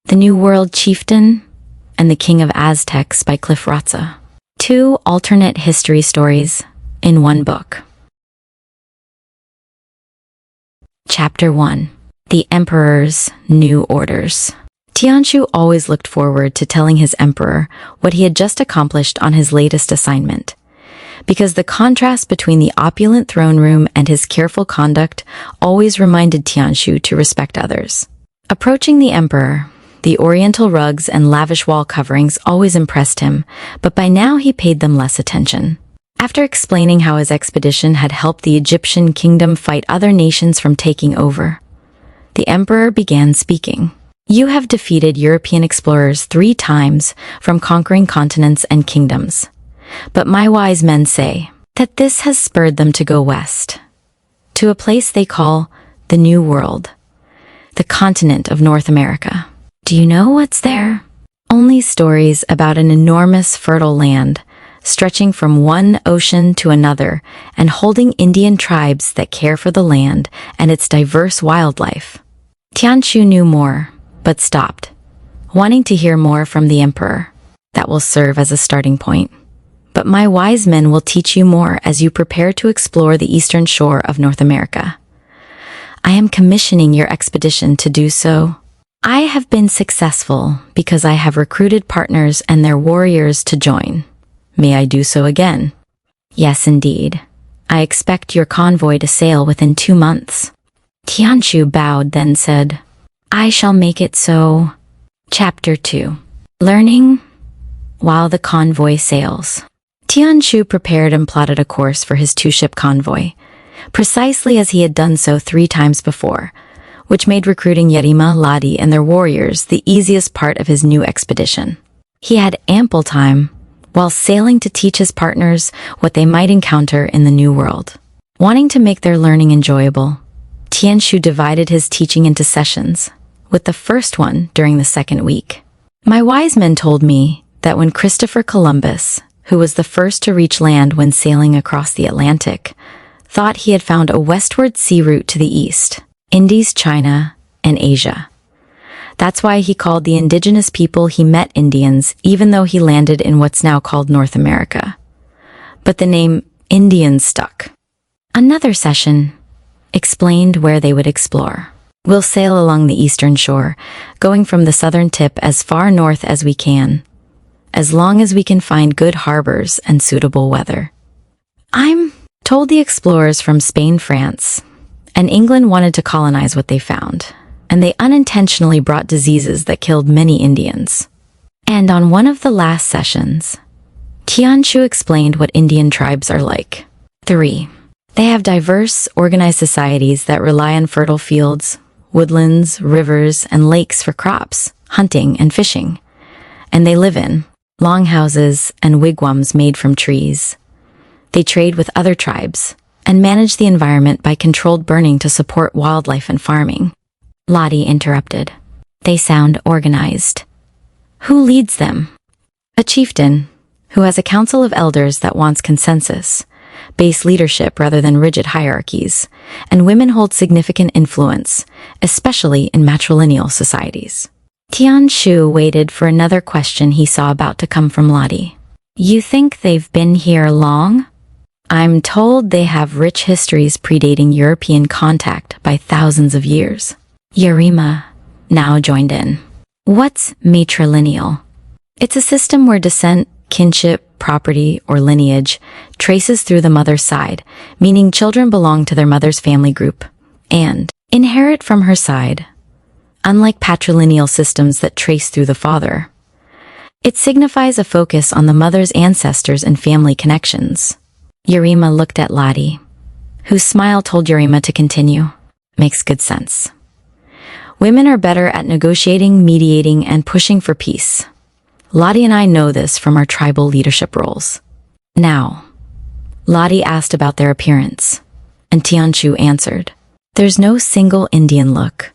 The New World Chieftain and the King of Aztecs by Ratza. Two alternate history stories in one book. Chapter 1. The Emperor's New Orders. Tianshu always looked forward to telling his emperor what he had just accomplished on his latest assignment, because the contrast between the opulent throne room and his careful conduct always reminded Tianshu to respect others. Approaching the emperor, the oriental rugs and lavish wall coverings always impressed him, but by now he paid them less attention. After explaining how his expedition had helped the Egyptian kingdom fight other nations from taking over, the emperor began speaking. "You have defeated European explorers 3 times from conquering continents and kingdoms. But my wise men say that this has spurred them to go west, to a place they call the New World, the continent of North America. Do you know what's there? Only stories about an enormous fertile land, stretching from one ocean to another and holding Indian tribes that care for the land and its diverse wildlife." Tianshu knew more, but stopped, wanting to hear more from the emperor. "That will serve as a starting point. But my wise men will teach you more as you prepare to explore the eastern shore of North America. I am commissioning your expedition to do so. I have been successful because I have recruited partners and their warriors to join. May I do so again?" "Yes, indeed. I expect your convoy to sail within 2 months." Tianshu bowed, then said, "I shall make it so." Chapter 2. Learning while the convoy sails. Tianshu prepared and plotted a course for his 2-ship convoy, precisely as he had done so 3 times before, which made recruiting Yerima, Ladi, and their warriors the easiest part of his new expedition. He had ample time while sailing to teach his partners what they might encounter in the New World. Wanting to make their learning enjoyable, Tianshu divided his teaching into sessions, with the first one during the 2nd week. "My wise men told me that when Christopher Columbus, who was the first to reach land when sailing across the Atlantic, thought he had found a westward sea route to the east, Indies, China, and Asia. That's why he called the indigenous people he met Indians, even though he landed in what's now called North America. But the name Indians stuck." Another session explained where they would explore. "We'll sail along the eastern shore, going from the southern tip as far north as we can, as long as we can find good harbors and suitable weather. I'm told the explorers from Spain, France, and England wanted to colonize what they found, and they unintentionally brought diseases that killed many Indians." And on one of the last sessions, Tianshu explained what Indian tribes are like. 3. They have diverse, organized societies that rely on fertile fields, woodlands, rivers, and lakes for crops, hunting, and fishing. And they live in longhouses and wigwams made from trees. They trade with other tribes and manage the environment by controlled burning to support wildlife and farming. Ladi interrupted. "They sound organized. Who leads them?" "A chieftain, who has a council of elders that wants consensus, base leadership rather than rigid hierarchies, and women hold significant influence, especially in matrilineal societies." Tianshu waited for another question he saw about to come from Ladi. "You think they've been here long?" "I'm told they have rich histories predating European contact by thousands of years." Yerima now joined in. "What's matrilineal?" "It's a system where descent, kinship, property, or lineage traces through the mother's side, meaning children belong to their mother's family group and inherit from her side, unlike patrilineal systems that trace through the father. It signifies a focus on the mother's ancestors and family connections." Yerima looked at Ladi, whose smile told Yerima to continue. "Makes good sense. Women are better at negotiating, mediating, and pushing for peace. Ladi and I know this from our tribal leadership roles." Now, Ladi asked about their appearance, and Tianshu answered, "There's no single Indian look.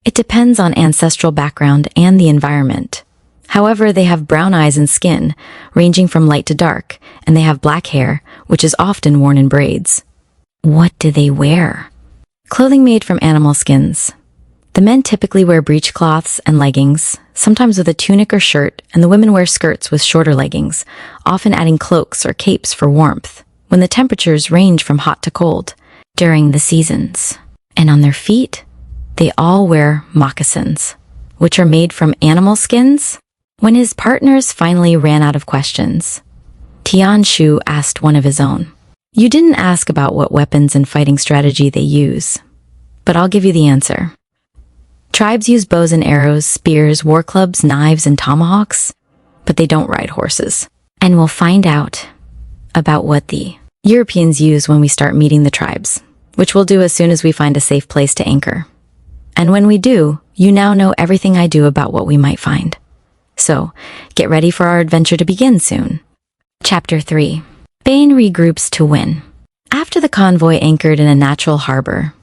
It depends on ancestral background and the environment. However, they have brown eyes and skin, ranging from light to dark, and they have black hair, which is often worn in braids." "What do they wear?" "Clothing made from animal skins. The men typically wear breechcloths and leggings, sometimes with a tunic or shirt, and the women wear skirts with shorter leggings, often adding cloaks or capes for warmth, when the temperatures range from hot to cold during the seasons. And on their feet, they all wear moccasins, which are made from animal skins. When his partners finally ran out of questions, Tianshu asked one of his own. You didn't ask about what weapons and fighting strategy they use, but I'll give you the answer. Tribes use bows and arrows, spears, war clubs, knives, and tomahawks, but they don't ride horses. And we'll find out about what the Europeans use when we start meeting the tribes, which we'll do as soon as we find a safe place to anchor. And when we do, you now know everything I do about what we might find. So, get ready for our adventure to begin soon. Chapter 3. Bane regroups to win. After the convoy anchored in a natural harbor,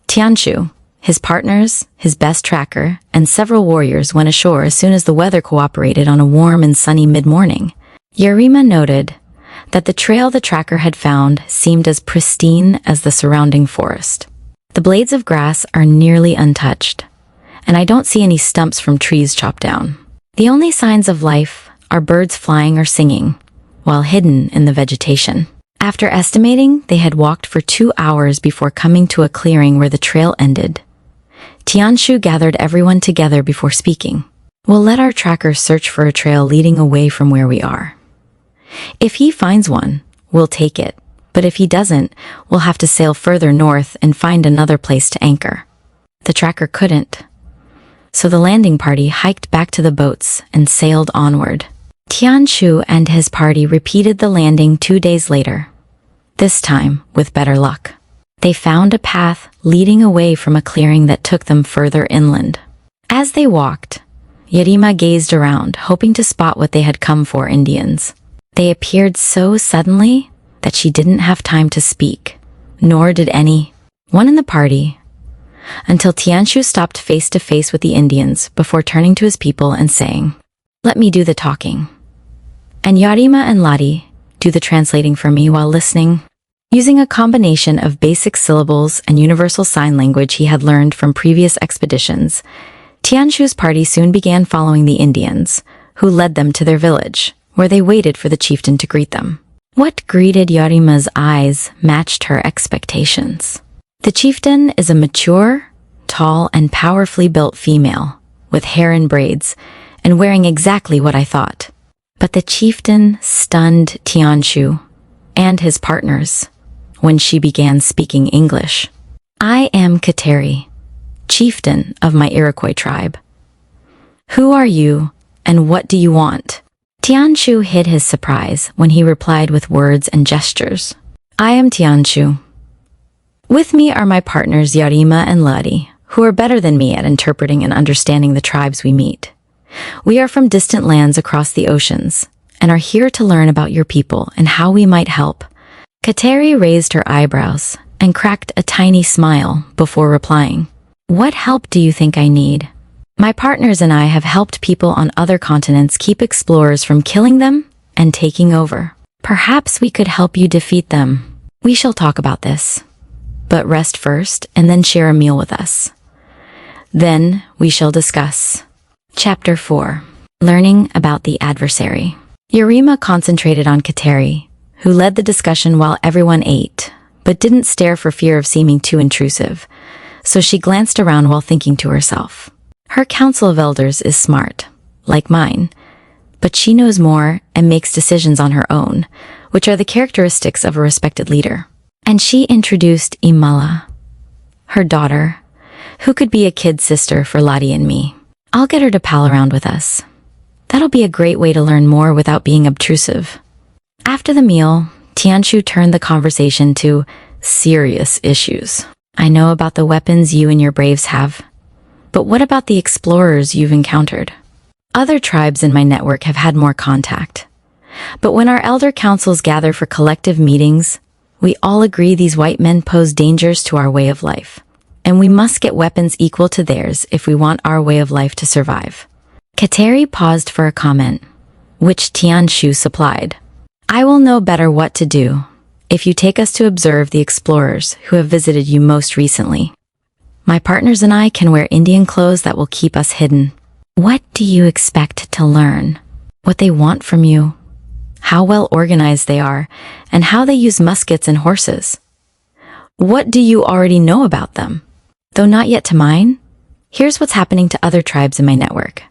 Tianshu, his partners, his best tracker, and several warriors went ashore as soon as the weather cooperated on a warm and sunny mid-morning. Yarima noted that the trail the tracker had found seemed as pristine as the surrounding forest. The blades of grass are nearly untouched, and I don't see any stumps from trees chopped down. The only signs of life are birds flying or singing, while hidden in the vegetation. After estimating, they had walked for 2 hours before coming to a clearing where the trail ended. Tianshu gathered everyone together before speaking. We'll let our tracker search for a trail leading away from where we are. If he finds one, we'll take it, but if he doesn't, we'll have to sail further north and find another place to anchor. The tracker couldn't, so the landing party hiked back to the boats and sailed onward. Tianshu and his party repeated the landing 2 days later, this time with better luck. They found a path leading away from a clearing that took them further inland. As they walked, Yarima gazed around, hoping to spot what they had come for, Indians. They appeared so suddenly that she didn't have time to speak, nor did anyone in the party, until Tianshu stopped face to face with the Indians before turning to his people and saying, "Let me do the talking. And Yarima and Ladi do the translating for me while listening." Using a combination of basic syllables and universal sign language he had learned from previous expeditions, Tianshu's party soon began following the Indians, who led them to their village, where they waited for the chieftain to greet them. What greeted Yarima's eyes matched her expectations. The chieftain is a mature, tall, and powerfully built female, with hair in braids, and wearing exactly what I thought. But the chieftain stunned Tianshu and his partners when she began speaking English. "I am Kateri, chieftain of my Iroquois tribe. Who are you, and what do you want?" Tianshu hid his surprise when he replied with words and gestures. "I am Tianshu. With me are my partners Yarima and Ladi, who are better than me at interpreting and understanding the tribes we meet. We are from distant lands across the oceans, and are here to learn about your people and how we might help." Kateri raised her eyebrows and cracked a tiny smile before replying, "What help do you think I need? My partners and I have helped people on other continents keep explorers from killing them and taking over. Perhaps we could help you defeat them. We shall talk about this. But rest first and then share a meal with us. Then we shall discuss." Chapter 4. Learning about the adversary. Yarima concentrated on Kateri, who led the discussion while everyone ate, but didn't stare for fear of seeming too intrusive, so she glanced around while thinking to herself. Her council of elders is smart, like mine, but she knows more and makes decisions on her own, which are the characteristics of a respected leader. And she introduced Imala, her daughter, who could be a kid sister for Ladi and me. "I'll get her to pal around with us. That'll be a great way to learn more without being obtrusive." After the meal, Tianshu turned the conversation to serious issues. "I know about the weapons you and your braves have, but what about the explorers you've encountered? Other tribes in my network have had more contact. But when our elder councils gather for collective meetings, we all agree these white men pose dangers to our way of life, and we must get weapons equal to theirs if we want our way of life to survive." Kateri paused for a comment, which Tianshu supplied. "I will know better what to do if you take us to observe the explorers who have visited you most recently. My partners and I can wear Indian clothes that will keep us hidden. What do you expect to learn? What they want from you, how well organized they are, and how they use muskets and horses. What do you already know about them? Though not yet to mine, here's what's happening to other tribes in my network.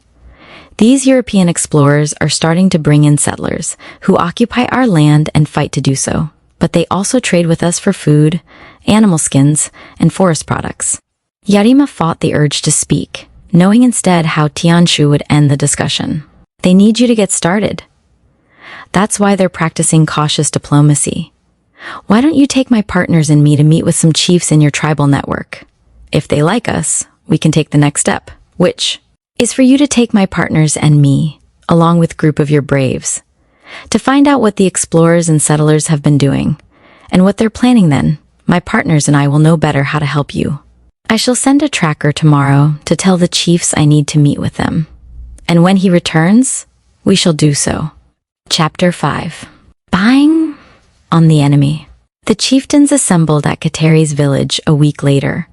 These European explorers are starting to bring in settlers who occupy our land and fight to do so, but they also trade with us for food, animal skins, and forest products. Yarima fought the urge to speak, knowing instead how Tianshu would end the discussion. They need you to get started. That's why they're practicing cautious diplomacy. Why don't you take my partners and me to meet with some chiefs in your tribal network? If they like us, we can take the next step, which is for you to take my partners and me, along with a group of your braves, to find out what the explorers and settlers have been doing, and what they're planning. Then, my partners and I will know better how to help you. I shall send a tracker tomorrow to tell the chiefs I need to meet with them. And when he returns, we shall do so. Chapter 5. Spying on the enemy. The chieftains assembled at Kateri's village a week later,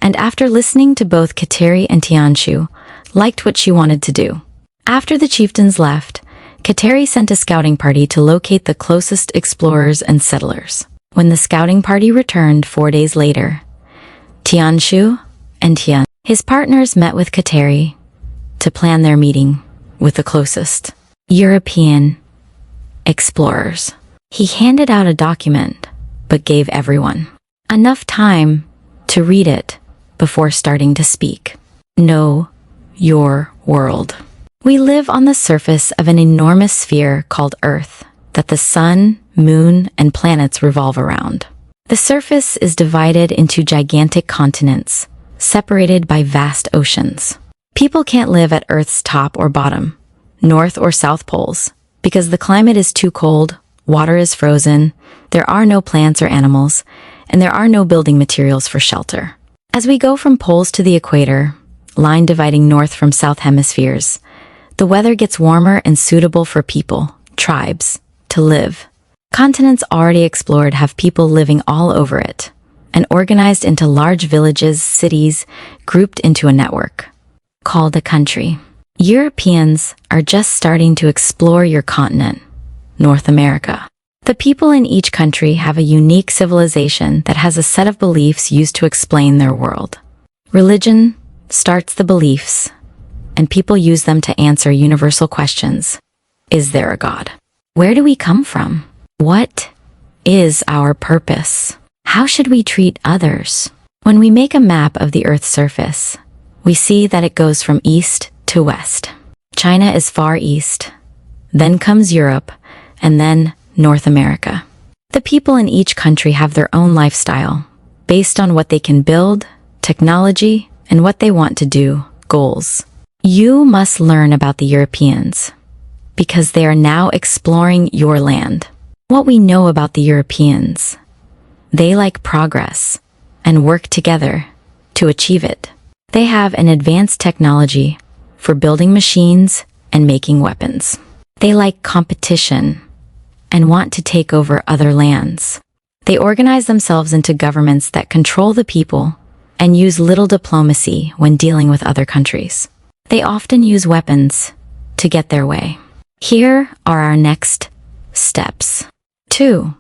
and after listening to both Kateri and Tianshu, liked what she wanted to do. After the chieftains left, Kateri sent a scouting party to locate the closest explorers and settlers. When the scouting party returned 4 days later, Tianshu and Tian, his partners, met with Kateri to plan their meeting with the closest European explorers. He handed out a document, but gave everyone enough time to read it before starting to speak. Know your world. We live on the surface of an enormous sphere called Earth that the sun, moon, and planets revolve around. The surface is divided into gigantic continents, separated by vast oceans. People can't live at Earth's top or bottom, north or south poles, because the climate is too cold, water is frozen, there are no plants or animals, and there are no building materials for shelter. As we go from poles to the equator, line dividing north from south hemispheres, the weather gets warmer and suitable for people, tribes, to live. Continents already explored have people living all over it, and organized into large villages, cities, grouped into a network called a country. Europeans are just starting to explore your continent, North America. The people in each country have a unique civilization that has a set of beliefs used to explain their world. Religion starts the beliefs, and people use them to answer universal questions. Is there a God? Where do we come from? What is our purpose? How should we treat others? When we make a map of the Earth's surface, we see that it goes from east to west. China is far east, then comes Europe, and then North America. The people in each country have their own lifestyle, based on what they can build, technology, and what they want to do, goals. You must learn about the Europeans, because they are now exploring your land. What we know about the Europeans: they like progress and work together to achieve it. They have an advanced technology for building machines and making weapons. They like competition and want to take over other lands. They organize themselves into governments that control the people and use little diplomacy when dealing with other countries. They often use weapons to get their way. Here are our next steps. 2.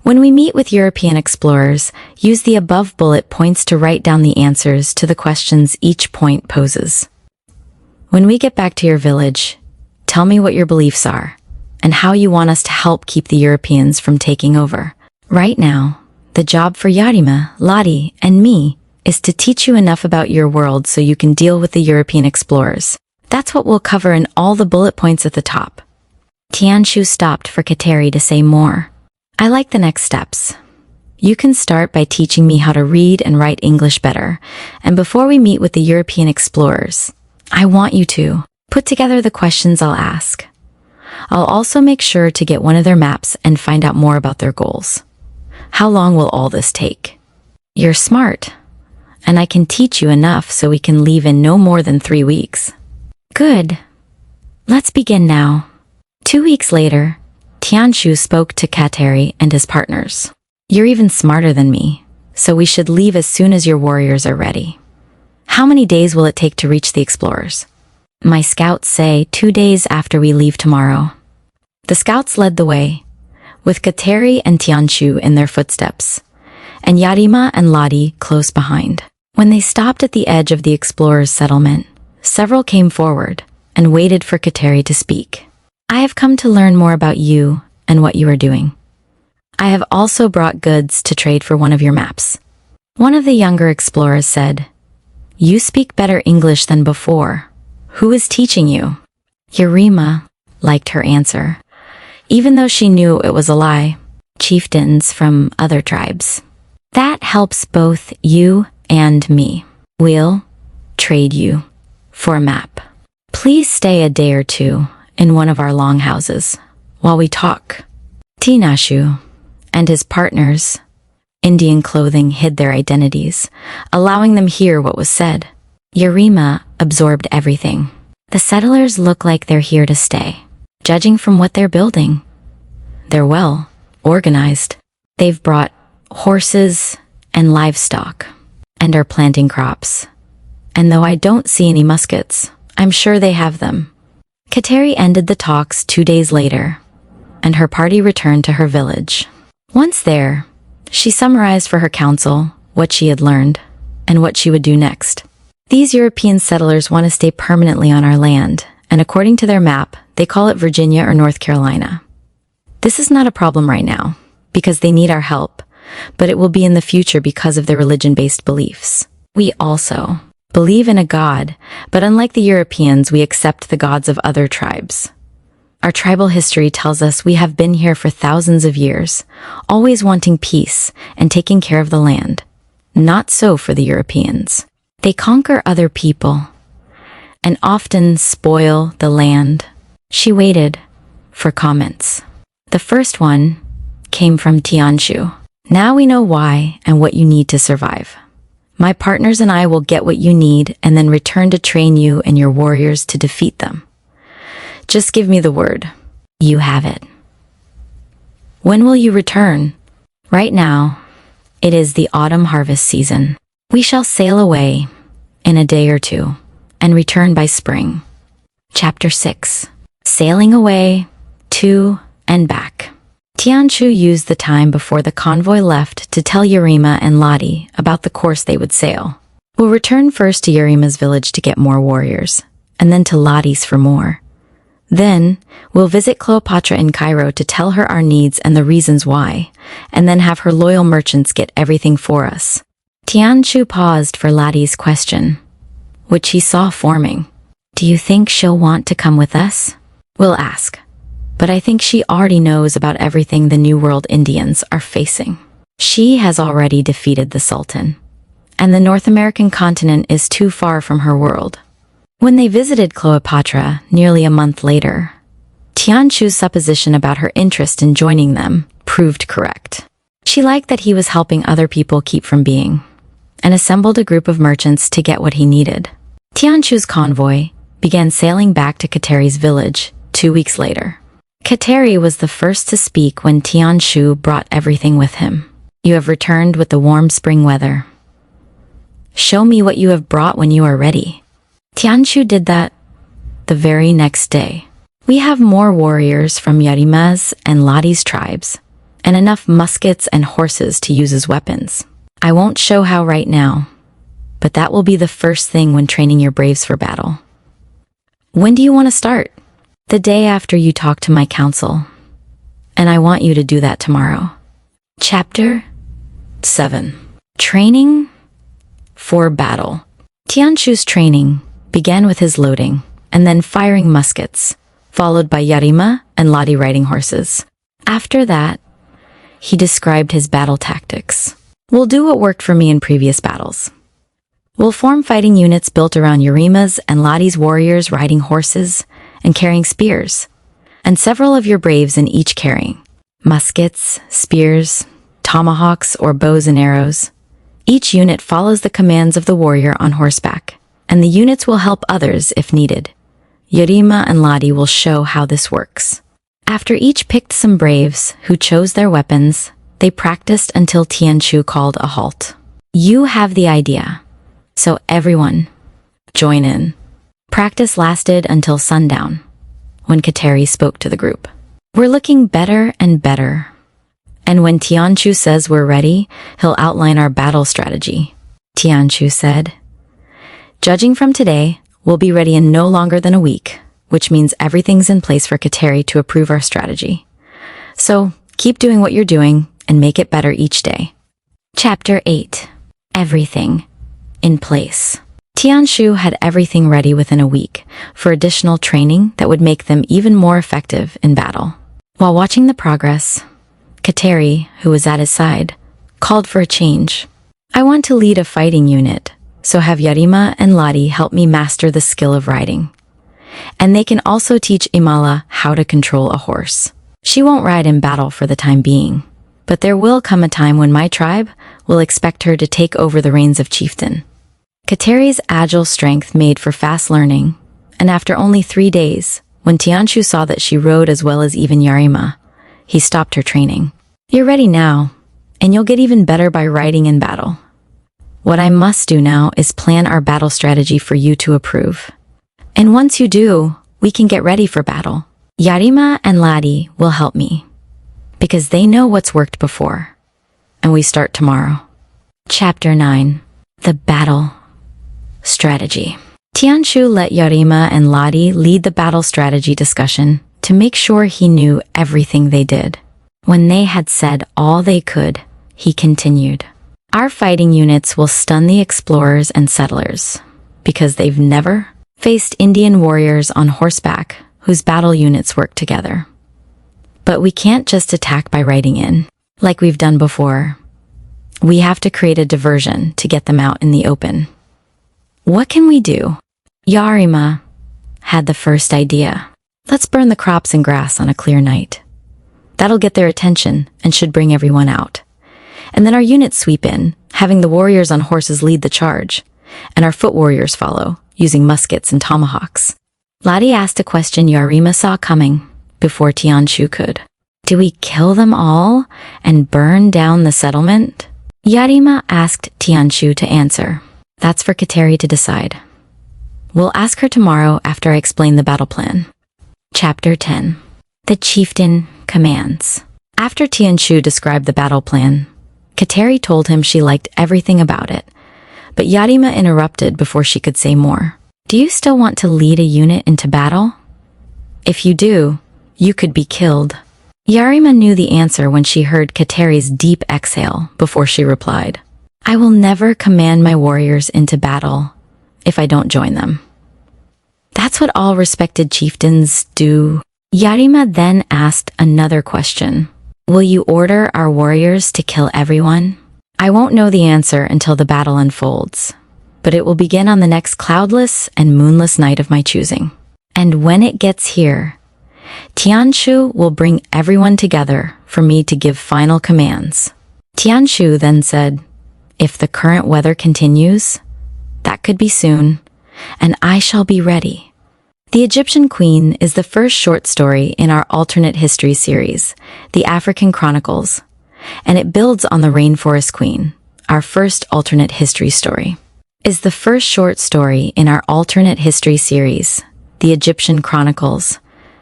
When we meet with European explorers, use the above bullet points to write down the answers to the questions each point poses. When we get back to your village, tell me what your beliefs are and how you want us to help keep the Europeans from taking over. Right now, the job for Yarima, Lottie, and me is to teach you enough about your world so you can deal with the European explorers. That's what we'll cover in all the bullet points at the top. Tianshu stopped for Kateri to say more. I like the next steps. You can start by teaching me how to read and write English better, and before we meet with the European explorers, I want you to put together the questions I'll ask. I'll also make sure to get one of their maps and find out more about their goals. How long will all this take? You're smart, and I can teach you enough so we can leave in no more than 3 weeks. Good. Let's begin now. 2 weeks later, Tianshu spoke to Kateri and his partners. You're even smarter than me, so we should leave as soon as your warriors are ready. How many days will it take to reach the explorers? My scouts say 2 days after we leave tomorrow. The scouts led the way, with Kateri and Tianshu in their footsteps, and Yarima and Lottie close behind. When they stopped at the edge of the explorers' settlement, several came forward and waited for Kateri to speak. I have come to learn more about you and what you are doing. I have also brought goods to trade for one of your maps. One of the younger explorers said, You speak better English than before. Who is teaching you? Yarima liked her answer, even though she knew it was a lie. Chieftains from other tribes. That helps both you and me. We'll trade you for a map. Please stay a day or two in one of our longhouses while we talk. Tinashu and his partners, Indian clothing hid their identities, allowing them hear what was said. Yarima absorbed everything. The settlers look like they're here to stay. Judging from what they're building, they're well organized. They've brought horses and livestock and are planting crops. And though I don't see any muskets, I'm sure they have them. Kateri ended the talks 2 days later, and her party returned to her village. Once there, she summarized for her council what she had learned and what she would do next. These European settlers want to stay permanently on our land, and according to their map, they call it Virginia or North Carolina. This is not a problem right now, because they need our help, but it will be in the future because of their religion-based beliefs. We also believe in a god, but unlike the Europeans, we accept the gods of other tribes. Our tribal history tells us we have been here for thousands of years, always wanting peace and taking care of the land. Not so for the Europeans. They conquer other people and often spoil the land. She waited for comments. The first one came from Tianshu. Now we know why and what you need to survive. My partners and I will get what you need and then return to train you and your warriors to defeat them. Just give me the word. You have it. When will you return? Right now, it is the autumn harvest season. We shall sail away in a day or two and return by spring. Chapter 6. Sailing away, to and back. Tianshu used the time before the convoy left to tell Yarima and Lottie about the course they would sail. We'll return first to Yarima's village to get more warriors, and then to Lottie's for more. Then, we'll visit Cleopatra in Cairo to tell her our needs and the reasons why, and then have her loyal merchants get everything for us. Tianshu paused for Lottie's question, which he saw forming. Do you think she'll want to come with us? We'll ask. But I think she already knows about everything the New World Indians are facing. She has already defeated the Sultan, and the North American continent is too far from her world. When they visited Cleopatra nearly a month later, Tianshu's supposition about her interest in joining them proved correct. She liked that he was helping other people keep from being, and assembled a group of merchants to get what he needed. Tianshu's convoy began sailing back to Kateri's village 2 weeks later. Kateri was the first to speak when Tianshu brought everything with him. You have returned with the warm spring weather. Show me what you have brought when you are ready. Tianshu did that the very next day. We have more warriors from Yarima's and Lottie's tribes, and enough muskets and horses to use as weapons. I won't show how right now, but that will be the first thing when training your braves for battle. When do you want to start? The day after you talk to my council, and I want you to do that tomorrow. Chapter 7. Training for battle. Tianshu's training began with his loading and then firing muskets, followed by Yarima and Lottie riding horses. After that, he described his battle tactics. We'll do what worked for me in previous battles. We'll form fighting units built around Yarima's and Lottie's warriors riding horses and carrying spears, and several of your braves in each carrying muskets, spears, tomahawks, or bows and arrows. Each unit follows the commands of the warrior on horseback, and the units will help others if needed. Yarima and Lottie will show how this works. After each picked some braves who chose their weapons, they practiced until Tianshu called a halt. You have the idea, so everyone, join in. Practice lasted until sundown, when Kateri spoke to the group. We're looking better and better. And when Tianshu says we're ready, he'll outline our battle strategy. Tianshu said, judging from today, we'll be ready in no longer than a week, which means everything's in place for Kateri to approve our strategy. So keep doing what you're doing and make it better each day. Chapter 8. Everything in place. Tianshu had everything ready within a week for additional training that would make them even more effective in battle. While watching the progress, Kateri, who was at his side, called for a change. I want to lead a fighting unit, so have Yarima and Ladi help me master the skill of riding. And they can also teach Imala how to control a horse. She won't ride in battle for the time being, but there will come a time when my tribe will expect her to take over the reins of Chieftein. Kateri's agile strength made for fast learning, and after only 3 days, when Tianshu saw that she rode as well as even Yarima, he stopped her training. You're ready now, and you'll get even better by riding in battle. What I must do now is plan our battle strategy for you to approve. And once you do, we can get ready for battle. Yarima and Ladi will help me, because they know what's worked before, and we start tomorrow. Chapter 9. The Battle Strategy. Tianshu let Yarima and Ladi lead the battle strategy discussion to make sure he knew everything they did. When they had said all they could, he continued. Our fighting units will stun the explorers and settlers, because they've never faced Indian warriors on horseback whose battle units work together. But we can't just attack by riding in, like we've done before. We have to create a diversion to get them out in the open. What can we do? Yarima had the first idea. Let's burn the crops and grass on a clear night. That'll get their attention and should bring everyone out. And then our units sweep in, having the warriors on horses lead the charge, and our foot warriors follow, using muskets and tomahawks. Ladi asked a question Yarima saw coming before Tianshu could. Do we kill them all and burn down the settlement? Yarima asked Tianshu to answer. That's for Kateri to decide. We'll ask her tomorrow after I explain the battle plan. Chapter 10. The Chieftain Commands. After Tianshu described the battle plan, Kateri told him she liked everything about it, but Yarima interrupted before she could say more. Do you still want to lead a unit into battle? If you do, you could be killed. Yarima knew the answer when she heard Kateri's deep exhale before she replied. I will never command my warriors into battle if I don't join them. That's what all respected chieftains do. Yarima then asked another question. Will you order our warriors to kill everyone? I won't know the answer until the battle unfolds, but it will begin on the next cloudless and moonless night of my choosing. And when it gets here, Tianshu will bring everyone together for me to give final commands. Tianshu then said, if the current weather continues, that could be soon, and I shall be ready. The Egyptian Queen is the first short story in our alternate history series, The African Chronicles, and it builds on the Rainforest Queen, our first alternate history story. Is the first short story in our alternate history series, The Egyptian Chronicles,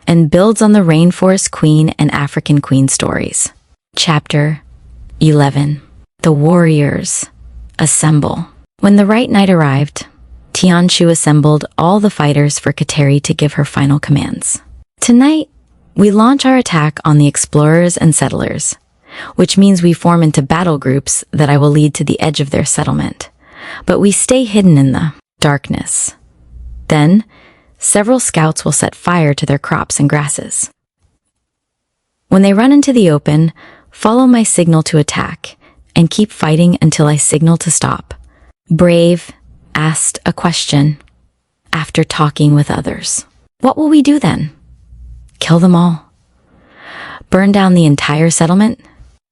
and builds on the Rainforest Queen and African Queen stories. Chapter 11. The Warriors Assemble. When the right night arrived, Tianshu assembled all the fighters for Kateri to give her final commands. Tonight, we launch our attack on the explorers and settlers, which means we form into battle groups that I will lead to the edge of their settlement. But we stay hidden in the darkness. Then, several scouts will set fire to their crops and grasses. When they run into the open, follow my signal to attack, and keep fighting until I signal to stop. Brave asked a question after talking with others. What will we do then? Kill them all? Burn down the entire settlement?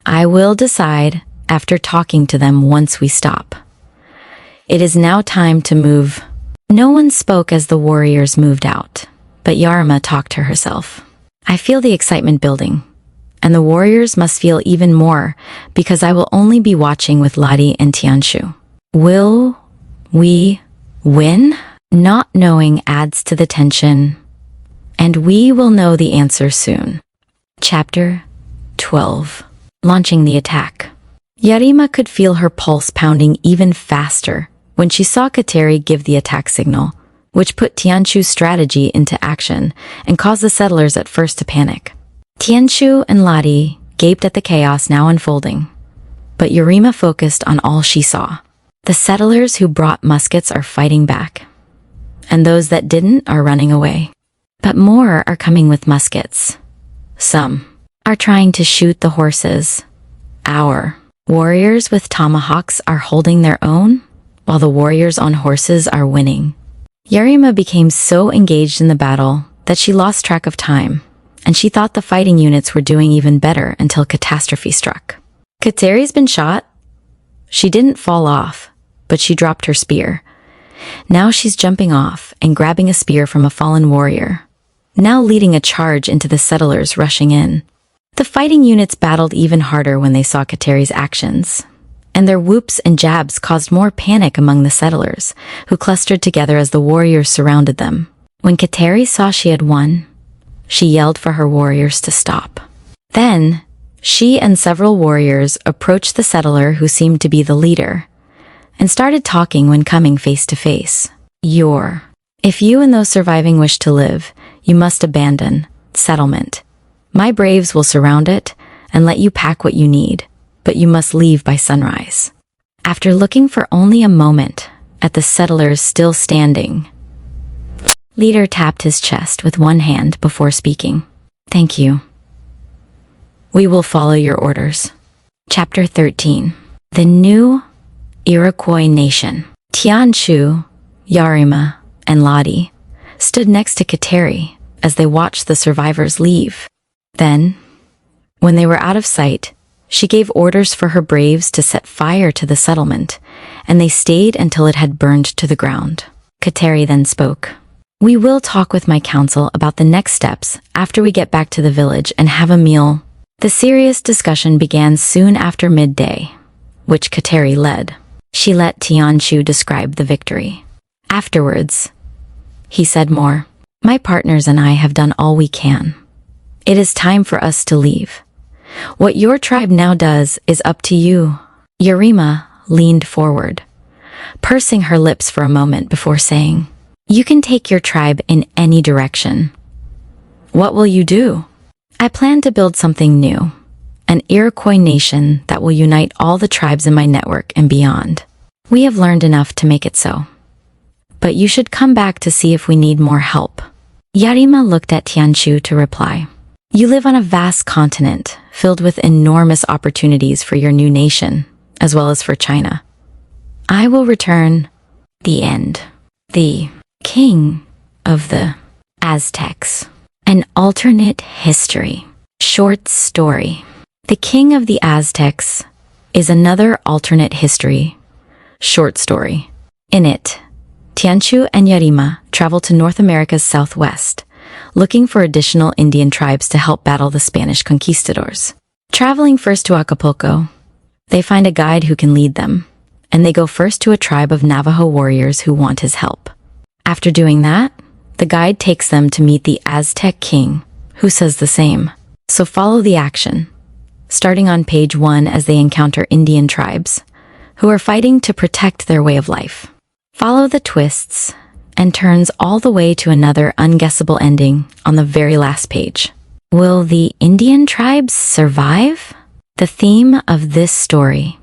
I will decide after talking to them once we stop. It is now time to move. No one spoke as the warriors moved out, but Yarima talked to herself. I feel the excitement building. and the warriors must feel even more because I will only be watching with Ladi and Tianshu. Will we win? Not knowing adds to the tension, and we will know the answer soon. Chapter 12. Launching the attack. Yarima could feel her pulse pounding even faster when she saw Kateri give the attack signal, which put Tianshu's strategy into action and caused the settlers at first to panic. Tianshu and Ladi gaped at the chaos now unfolding, but Yarima focused on all she saw. The settlers who brought muskets are fighting back, and those that didn't are running away. But more are coming with muskets. Some are trying to shoot the horses. Our warriors with tomahawks are holding their own, while the warriors on horses are winning. Yarima became so engaged in the battle that she lost track of time, and she thought the fighting units were doing even better until catastrophe struck. Kateri's been shot. She didn't fall off, but she dropped her spear. Now she's jumping off and grabbing a spear from a fallen warrior, now leading a charge into the settlers rushing in. The fighting units battled even harder when they saw Kateri's actions, and their whoops and jabs caused more panic among the settlers, who clustered together as the warriors surrounded them. When Kateri saw she had won, she yelled for her warriors to stop. Then, she and several warriors approached the settler who seemed to be the leader, and started talking when coming face to face. If you and those surviving wish to live, you must abandon settlement. My braves will surround it and let you pack what you need, but you must leave by sunrise. After looking for only a moment at the settlers still standing, leader tapped his chest with one hand before speaking. Thank you. We will follow your orders. Chapter 13. The New Iroquois Nation. Tianshu, Yarima, and Ladi stood next to Kateri as they watched the survivors leave. Then, when they were out of sight, she gave orders for her braves to set fire to the settlement, and they stayed until it had burned to the ground. Kateri then spoke. We will talk with my council about the next steps after we get back to the village and have a meal. The serious discussion began soon after midday, which Kateri led. She let Tianshu describe the victory. Afterwards, he said more. My partners and I have done all we can. It is time for us to leave. What your tribe now does is up to you. Yarima leaned forward, pursing her lips for a moment before saying, You can take your tribe in any direction. What will you do? I plan to build something new. An Iroquois nation that will unite all the tribes in my network and beyond. We have learned enough to make it so. But you should come back to see if we need more help. Yarima looked at Tianshu to reply. You live on a vast continent filled with enormous opportunities for your new nation, as well as for China. I will return. The end. The king of the Aztecs. An alternate history. Short story. The King of the Aztecs is another alternate history, short story. In it, Tianshu and Yarima travel to North America's southwest, looking for additional Indian tribes to help battle the Spanish conquistadors. Traveling first to Acapulco, they find a guide who can lead them, and they go first to a tribe of Navajo warriors who want his help. After doing that, the guide takes them to meet the Aztec king, who says the same. So follow the action, starting on page 1 as they encounter Indian tribes, who are fighting to protect their way of life. Follow the twists and turns all the way to another unguessable ending on the very last page. Will the Indian tribes survive? The theme of this story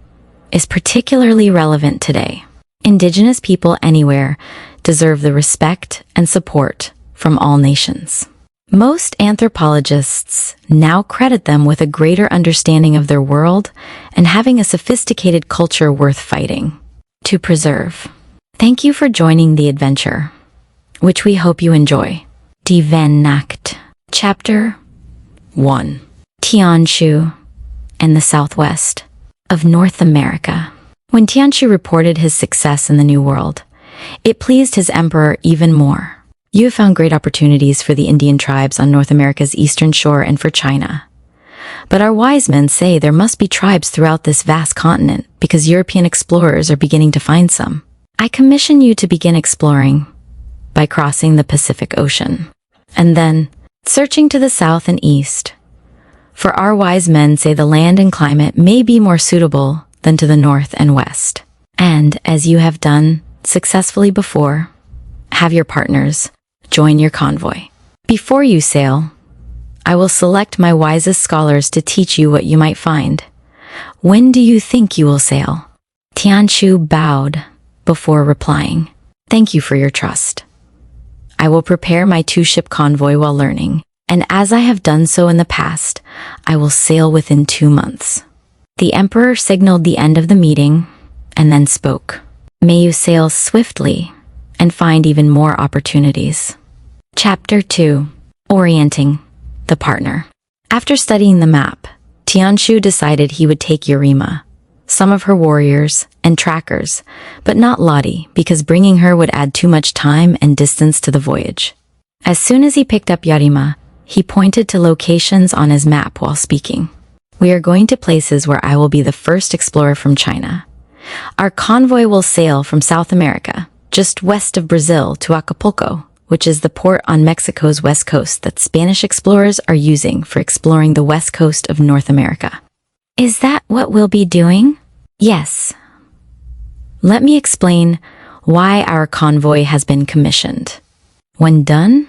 is particularly relevant today. Indigenous people anywhere deserve the respect and support from all nations. Most anthropologists now credit them with a greater understanding of their world and having a sophisticated culture worth fighting to preserve. Thank you for joining the adventure, which we hope you enjoy. Die Nacht. Chapter 1. Tianshu and the Southwest of North America. When Tianshu reported his success in the New World, it pleased his emperor even more. You have found great opportunities for the Indian tribes on North America's eastern shore and for China. but our wise men say there must be tribes throughout this vast continent because European explorers are beginning to find some. I commission you to begin exploring by crossing the Pacific Ocean, and then searching to the south and east. For our wise men say the land and climate may be more suitable than to the north and west. And as you have done successfully before, have your partners join your convoy. Before you sail, I will select my wisest scholars to teach you what you might find. When do you think you will sail? Tianshu bowed before replying. Thank you for your trust. I will prepare my 2-ship convoy while learning, and as I have done so in the past, I will sail within 2 months. The emperor signaled the end of the meeting and then spoke. May you sail swiftly and find even more opportunities. Chapter 2. Orienting the partner. After studying the map, Tianshu decided he would take Yarima, some of her warriors, and trackers, but not Lottie because bringing her would add too much time and distance to the voyage. As soon as he picked up Yarima, he pointed to locations on his map while speaking. We are going to places where I will be the first explorer from China. Our convoy will sail from South America, just west of Brazil, to Acapulco, which is the port on Mexico's west coast that Spanish explorers are using for exploring the west coast of North America. Is that what we'll be doing? Yes. Let me explain why our convoy has been commissioned. When done,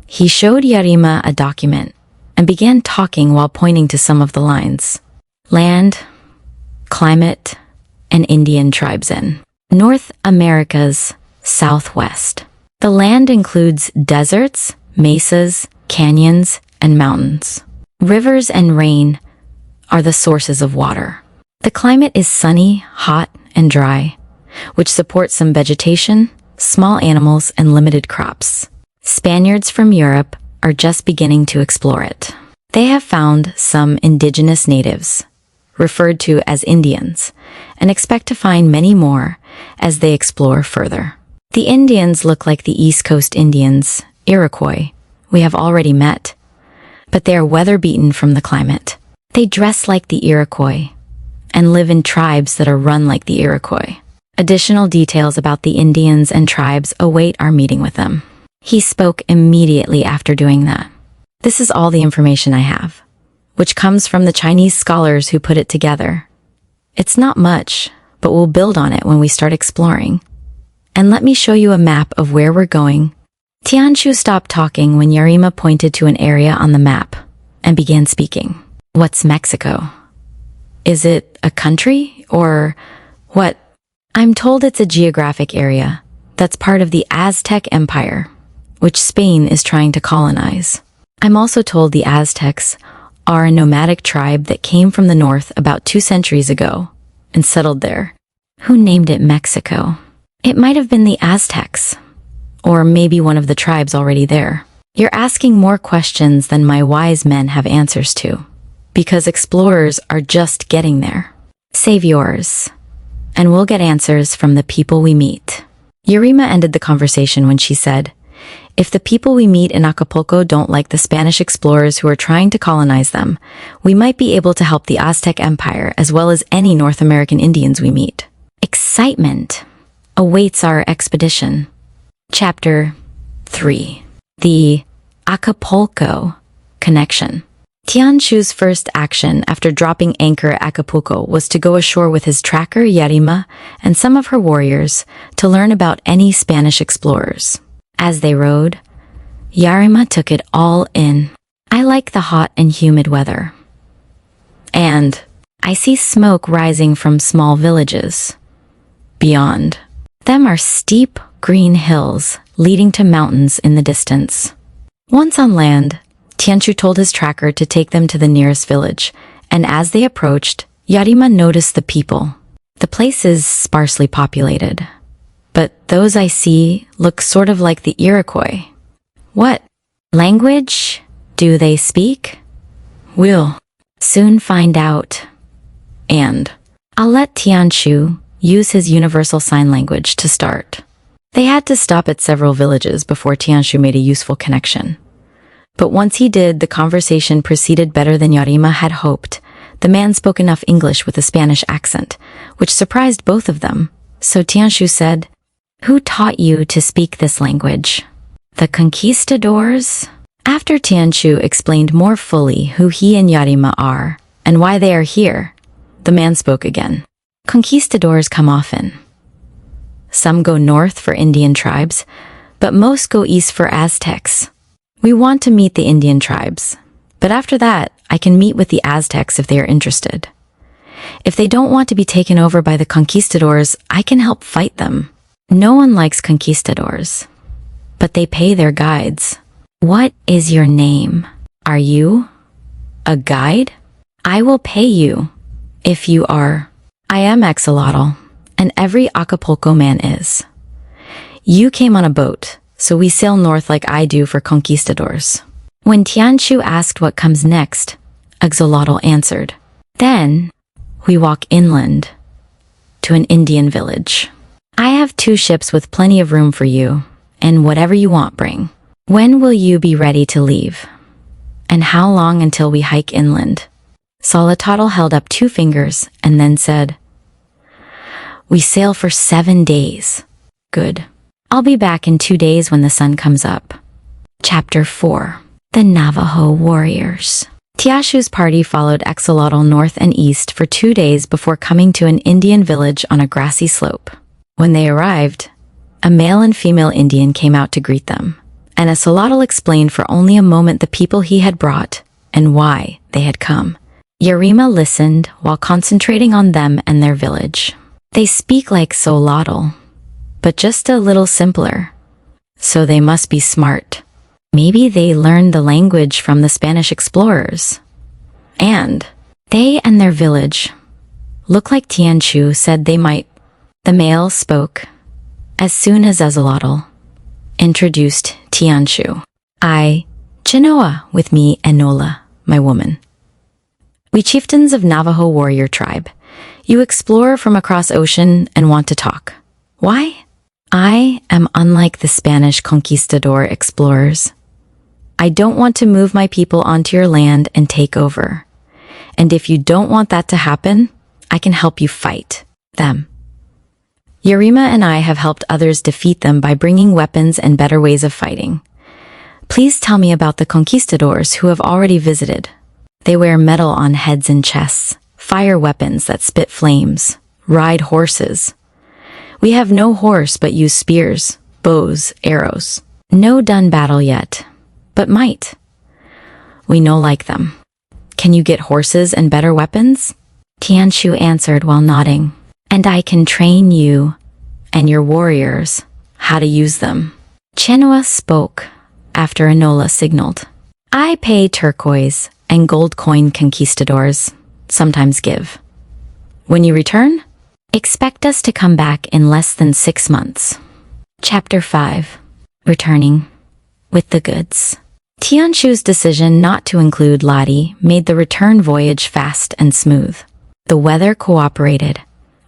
he showed Yarima a document and began talking while pointing to some of the lines. Land, climate, and Indian tribes in North America's southwest. The land includes deserts, mesas, canyons, and mountains. Rivers and rain are the sources of water. The climate is sunny, hot, and dry, which supports some vegetation, small animals, and limited crops. Spaniards from Europe are just beginning to explore it. They have found some indigenous natives, referred to as Indians, and expect to find many more as they explore further. The Indians look like the East Coast Indians, Iroquois, we have already met, but they are weather-beaten from the climate. They dress like the Iroquois and live in tribes that are run like the Iroquois. Additional details about the Indians and tribes await our meeting with them. He spoke immediately after doing that. This is all the information I have, which comes from the Chinese scholars who put it together. It's not much, but we'll build on it when we start exploring. And let me show you a map of where we're going. Tianshu stopped talking when Yarima pointed to an area on the map and began speaking. What's Mexico? Is it a country or what? I'm told it's a geographic area that's part of the Aztec Empire, which Spain is trying to colonize. I'm also told the Aztecs are a nomadic tribe that came from the north about 2 centuries ago and settled there. Who named it Mexico? It might have been the Aztecs, or maybe one of the tribes already there. You're asking more questions than my wise men have answers to, because explorers are just getting there. Save yours, and we'll get answers from the people we meet. Yarima ended the conversation when she said, if the people we meet in Acapulco don't like the Spanish explorers who are trying to colonize them, we might be able to help the Aztec Empire as well as any North American Indians we meet. Excitement awaits our expedition. Chapter 3. The Acapulco Connection. Tianshu's first action after dropping anchor at Acapulco was to go ashore with his tracker Yarima and some of her warriors to learn about any Spanish explorers. As they rode, Yarima took it all in. I like the hot and humid weather. And I see smoke rising from small villages. Beyond them are steep, green hills leading to mountains in the distance. Once on land, Tianshu told his tracker to take them to the nearest village, and as they approached, Yarima noticed the people. The place is sparsely populated, but those I see look sort of like the Iroquois. What language do they speak? We'll soon find out. And I'll let Tianshu use his universal sign language to start. They had to stop at several villages before Tianshu made a useful connection. But once he did, the conversation proceeded better than Yarima had hoped. The man spoke enough English with a Spanish accent, which surprised both of them. So Tianshu said, "Who taught you to speak this language?" "The conquistadors?" After Tianshu explained more fully who he and Yarima are, and why they are here, the man spoke again. "Conquistadors come often. Some go north for Indian tribes, but most go east for Aztecs. We want to meet the Indian tribes, but after that, I can meet with the Aztecs if they are interested. If they don't want to be taken over by the conquistadors, I can help fight them. No one likes conquistadors, but they pay their guides." "What is your name? Are you a guide? I will pay you if you are." "I am Axolotl, and every Acapulco man is. You came on a boat, so we sail north like I do for conquistadors." When Tianshu asked what comes next, Axolotl answered, "Then we walk inland to an Indian village. I have 2 ships with plenty of room for you, and whatever you want bring. When will you be ready to leave? And how long until we hike inland?" Solototl held up 2 fingers and then said, "We sail for 7 days. Good. I'll be back in 2 days when the sun comes up." Chapter 4. The Navajo Warriors. Tiashu's party followed Axolotl north and east for 2 days before coming to an Indian village on a grassy slope. When they arrived, a male and female Indian came out to greet them, and Axolotl explained for only a moment the people he had brought and why they had come. Yarima listened while concentrating on them and their village. "They speak like Solotl, but just a little simpler, so they must be smart. Maybe they learned the language from the Spanish explorers. And they and their village look like Tianshu said they might." The male spoke as soon as Axolotl introduced Tianshu. "I, Chenoa, with me Enola, my woman. We chieftains of Navajo warrior tribe. You explore from across ocean and want to talk. Why? I am unlike the Spanish conquistador explorers. I don't want to move my people onto your land and take over. And if you don't want that to happen, I can help you fight them. Yarima and I have helped others defeat them by bringing weapons and better ways of fighting. Please tell me about the conquistadors who have already visited. They wear metal on heads and chests, fire weapons that spit flames, ride horses. We have no horse but use spears, bows, arrows. No done battle yet, but might. We no like them. Can you get horses and better weapons?" Tianshu answered while nodding. "And I can train you and your warriors how to use them." Chenoa spoke after Enola signaled. "I pay turquoise and gold coin conquistadors, sometimes give. When you return, expect us to come back in less than 6 months." Chapter 5. Returning with the goods. Tianshu's decision not to include Lottie made the return voyage fast and smooth. The weather cooperated,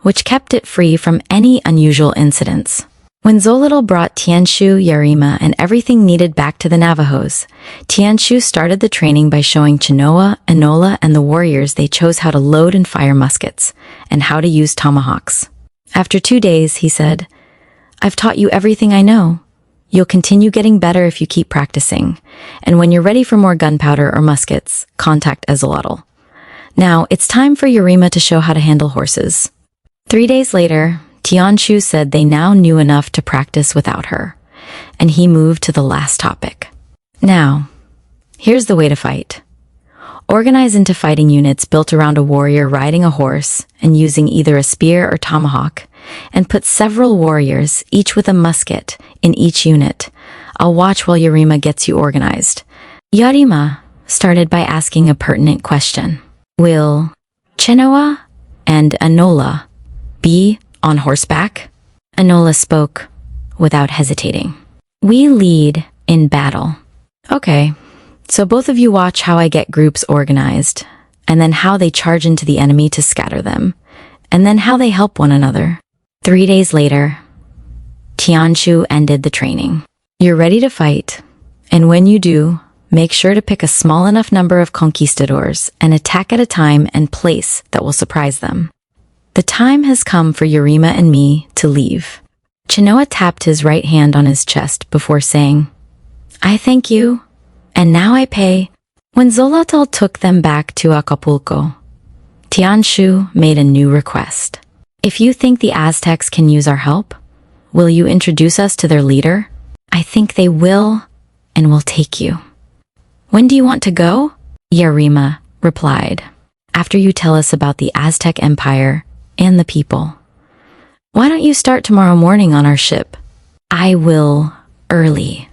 which kept it free from any unusual incidents. When Xolotl brought Tianshu, Yarima, and everything needed back to the Navajos, Tianshu started the training by showing Chenoa, Enola, and the warriors they chose how to load and fire muskets, and how to use tomahawks. After 2 days, he said, "I've taught you everything I know. You'll continue getting better if you keep practicing, and when you're ready for more gunpowder or muskets, contact Xolotl. Now, it's time for Yarima to show how to handle horses." 3 days later, Tianshu said they now knew enough to practice without her, and he moved to the last topic. "Now, here's the way to fight. Organize into fighting units built around a warrior riding a horse and using either a spear or tomahawk, and put several warriors, each with a musket, in each unit. I'll watch while Yarima gets you organized." Yarima started by asking a pertinent question. "Will Chenoa and Enola be on horseback?" Enola spoke without hesitating. "We lead in battle." "Okay, so both of you watch how I get groups organized, and then how they charge into the enemy to scatter them, and then how they help one another." 3 days later, Tianshu ended the training. "You're ready to fight, and when you do, Make sure to pick a small enough number of conquistadors and attack at a time and place that will surprise them. The time has come for Yarima and me to leave. Chinoa tapped his right hand on his chest before saying, I thank you, and now I pay. When Xolotl took them back to Acapulco, Tianshu made a new request. If you think the Aztecs can use our help, will you introduce us to their leader? I think they will, and will take you. When do you want to go? Yarima replied. After you tell us about the Aztec Empire and the people. Why don't you start tomorrow morning on our ship? I will early.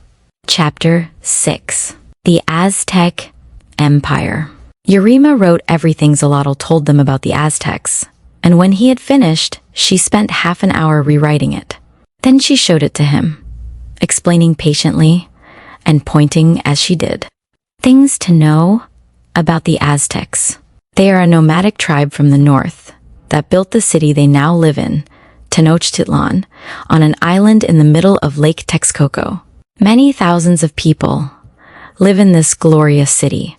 Chapter 6. The Aztec Empire. Yarima wrote everything Xolotl told them about the Aztecs, and when he had finished, she spent half an hour rewriting it. Then she showed it to him, explaining patiently and pointing as she did. Things to know about the Aztecs. They are a nomadic tribe from the north that built the city they now live in, Tenochtitlan, on an island in the middle of Lake Texcoco. Many thousands of people live in this glorious city.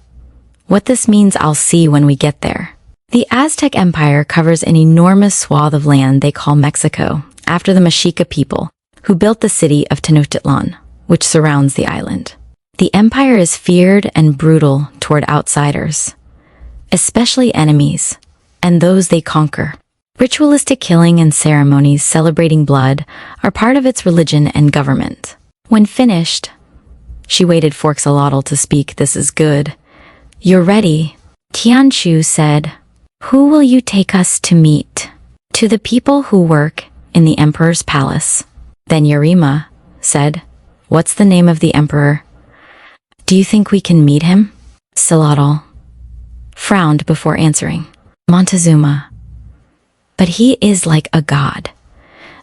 What this means I'll see when we get there. The Aztec Empire covers an enormous swath of land they call Mexico, after the Mexica people, who built the city of Tenochtitlan, which surrounds the island. The empire is feared and brutal toward outsiders, especially enemies, and those they conquer. Ritualistic killing and ceremonies celebrating blood are part of its religion and government. When finished, she waited for Xolotl to speak. This is good. You're ready. Tianshu said, Who will you take us to meet? To the people who work in the emperor's palace. Then Yarima said, What's the name of the emperor? Do you think we can meet him? Xolotl frowned before answering. Montezuma. But he is like a god.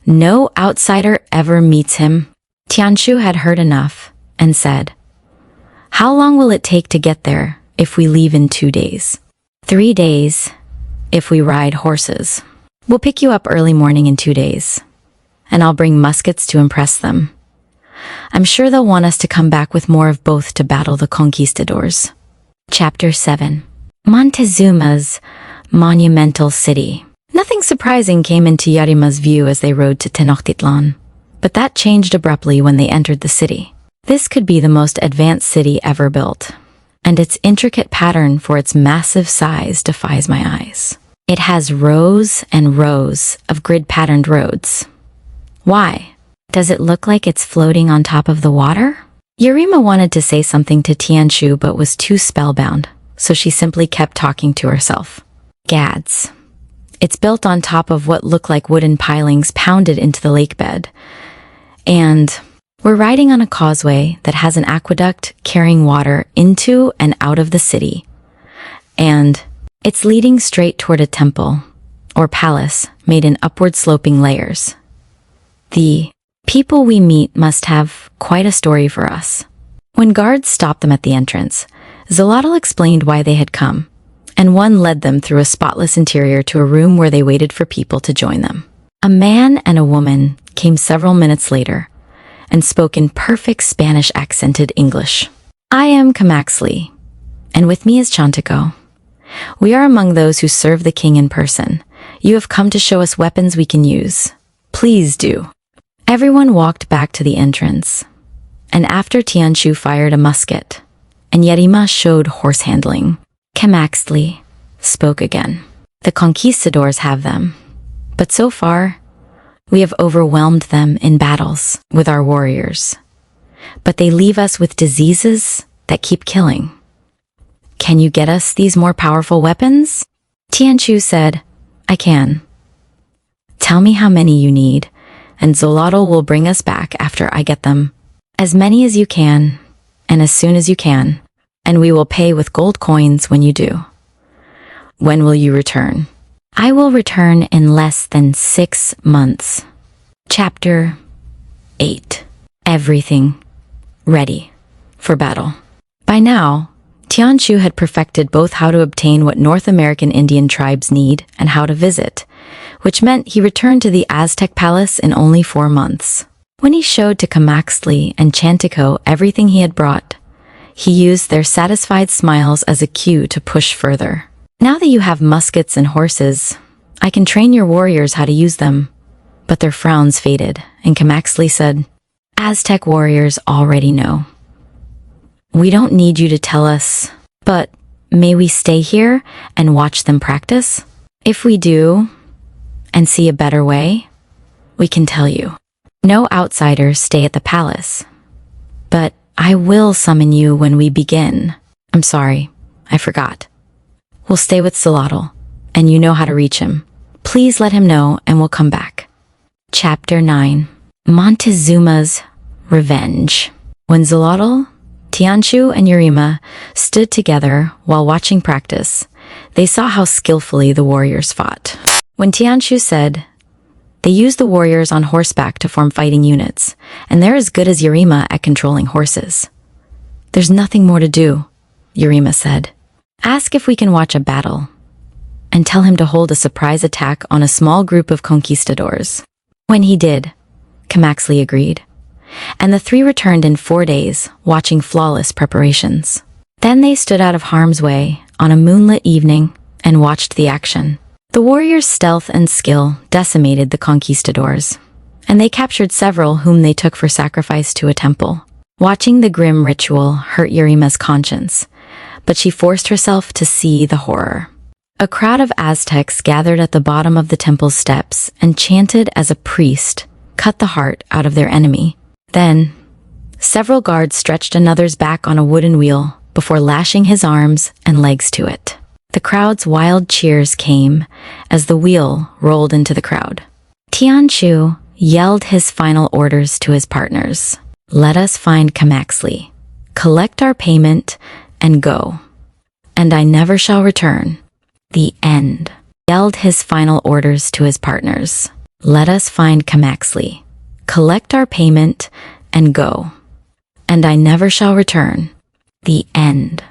No outsider ever meets him. Tianshu had heard enough and said, How long will it take to get there if we leave in 2 days? 3 days if we ride horses. We'll pick you up early morning in 2 days, and I'll bring muskets to impress them. I'm sure they'll want us to come back with more of both to battle the conquistadors. Chapter 7. Montezuma's monumental city. Nothing surprising came into Yarima's view as they rode to Tenochtitlan, but that changed abruptly when they entered the city. This could be the most advanced city ever built, and its intricate pattern for its massive size defies my eyes. It has rows and rows of grid-patterned roads. Why? Does it look like it's floating on top of the water? Yarima wanted to say something to Tianshu but was too spellbound, so she simply kept talking to herself. Gads. It's built on top of what look like wooden pilings pounded into the lake bed. And we're riding on a causeway that has an aqueduct carrying water into and out of the city. And it's leading straight toward a temple, or palace, made in upward-sloping layers. The people we meet must have quite a story for us. When guards stopped them at the entrance, Xolotl explained why they had come, and one led them through a spotless interior to a room where they waited for people to join them. A man and a woman came several minutes later and spoke in perfect Spanish-accented English. I am Camaxley, and with me is Chantico. We are among those who serve the king in person. You have come to show us weapons we can use. Please do. Everyone walked back to the entrance, and after Tianshu fired a musket, and Yarima showed horse handling, Camaxley spoke again. The conquistadors have them, but so far, we have overwhelmed them in battles with our warriors. But they leave us with diseases that keep killing. Can you get us these more powerful weapons? Tianshu said, I can. Tell me how many you need, and Xolotl will bring us back after I get them. As many as you can, and as soon as you can, and we will pay with gold coins when you do. When will you return? I will return in less than 6 months. Chapter 8. Everything ready for battle. By now, Tianshu had perfected both how to obtain what North American Indian tribes need and how to visit, which meant he returned to the Aztec palace in only 4 months. When he showed to Camaxley and Chantico everything he had brought, He used their satisfied smiles as a cue to push further. Now that you have muskets and horses, I can train your warriors how to use them. But their frowns faded, and Camaxley said, Aztec warriors already know. We don't need you to tell us, but may we stay here and watch them practice? If we do, and see a better way, we can tell you. No outsiders stay at the palace. But I will summon you when we begin. I'm sorry, I forgot. We'll stay with Xolotl, and you know how to reach him. Please let him know and we'll come back. Chapter 9. Montezuma's Revenge. When Xolotl, Tianshu, and Yurima stood together while watching practice, they saw how skillfully the warriors fought. When Tianshu said, they use the warriors on horseback to form fighting units, and they're as good as Yurima at controlling horses. There's nothing more to do, Yurima said. Ask if we can watch a battle, and tell him to hold a surprise attack on a small group of conquistadors. When he did, Camaxley agreed, and the three returned in 4 days, watching flawless preparations. Then they stood out of harm's way on a moonlit evening and watched the action. The warriors' stealth and skill decimated the conquistadors, and they captured several whom they took for sacrifice to a temple. Watching the grim ritual hurt Yurima's conscience, but she forced herself to see the horror. A crowd of Aztecs gathered at the bottom of the temple's steps and chanted as a priest cut the heart out of their enemy. Then, several guards stretched another's back on a wooden wheel before lashing his arms and legs to it. The crowd's wild cheers came as the wheel rolled into the crowd. Tianshu yelled his final orders to his partners. Let us find Camaxley, collect our payment, and go. And I never shall return. The end. Yelled his final orders to his partners. Let us find Camaxley, collect our payment, and go. And I never shall return. The end.